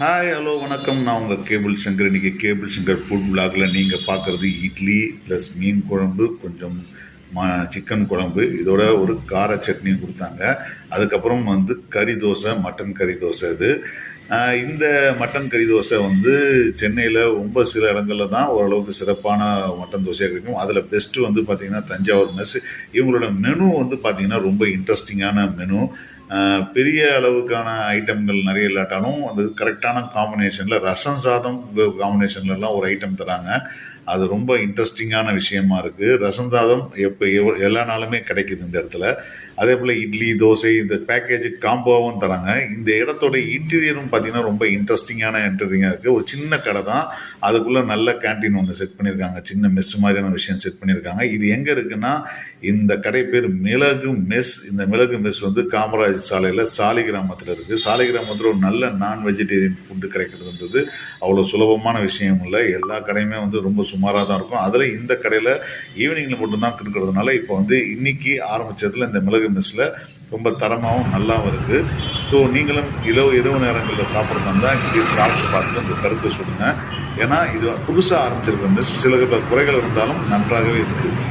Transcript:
Hi hello வணக்கம். நான் உங்கள் கேபிள் சங்கர். இன்றைக்கி கேபிள் சங்கர் ஃபுட் விலாகில் நீங்கள் பார்க்குறது இட்லி ப்ளஸ் மீன் குழம்பு, கொஞ்சம் சிக்கன் குழம்பு, இதோட ஒரு கார சட்னியும் கொடுத்தாங்க. அதுக்கப்புறம் கறி தோசை, மட்டன் கறி தோசை. இது இந்த மட்டன் கறி தோசை சென்னையில் ரொம்ப சில இடங்களில் தான் ஓரளவுக்கு சிறப்பான மட்டன் தோசையாக கிடைக்கும். அதில் பெஸ்ட்டு பார்த்திங்கன்னா தஞ்சாவூர் மெஸ். இவங்களோட மெனு பார்த்திங்கன்னா ரொம்ப இன்ட்ரெஸ்டிங்கான மெனு. பெரிய அளவுக்கான ஐட்டம்கள் நிறைய இல்லாட்டாலும் கரெக்டான காம்பினேஷனில் ரசம் சாதம் காம்பினேஷன்லலாம் ஒரு ஐட்டம் தராங்க. அது ரொம்ப இன்ட்ரெஸ்டிங்கான விஷயமா இருக்குது. ரசம் சாதம் எல்லா நாளுமே கிடைக்குது இந்த இடத்துல. அதே போல் இட்லி தோசை இந்த பேக்கேஜ் காம்போவும் தராங்க. இந்த இடத்தோட இன்டீரியரும் பார்த்திங்கன்னா ரொம்ப இன்ட்ரெஸ்டிங்கான இன்டீரியராக இருக்குது. ஒரு சின்ன கடை தான், அதுக்குள்ளே நல்ல கேன்டீன் ஒன்று செட் பண்ணியிருக்காங்க. சின்ன மெஸ் மாதிரியான விஷயம் செட் பண்ணியிருக்காங்க. இது எங்கே இருக்குன்னா, இந்த கடை பேர் மிளகு மெஸ். இந்த மிளகு மெஸ் காமராஜ் சாலையில் சாலிகிராமத்தில் இருக்குது. சாலிகிராமத்தில் ஒரு நல்ல நான் வெஜிடேரியன் ஃபுட்டு கிடைக்கிறதுன்றது அவ்வளோ சுலபமான விஷயம் இல்லை. எல்லா கடையுமே ரொம்ப சுமாராக தான் இருக்கும். அதில் இந்த கடையில் ஈவினிங்கில் மட்டும்தான் இருக்கிறதுனால இப்போ இன்றைக்கி ஆரம்பித்ததில் இந்த மிளகு மெஸ்ஸில் ரொம்ப தரமாகவும் நல்லாவும் இருக்குது. ஸோ நீங்களும் இரவு நேரங்களில் சாப்பிட்றதா இருந்தால் இங்கே சாப்பிட்டு பார்த்துட்டு அந்த கருத்தை சொல்லுங்கள். ஏன்னா இது புதுசாக ஆரம்பிச்சிருக்க மெஸ், சில குறைகள் இருந்தாலும் நன்றாகவே இருக்குது.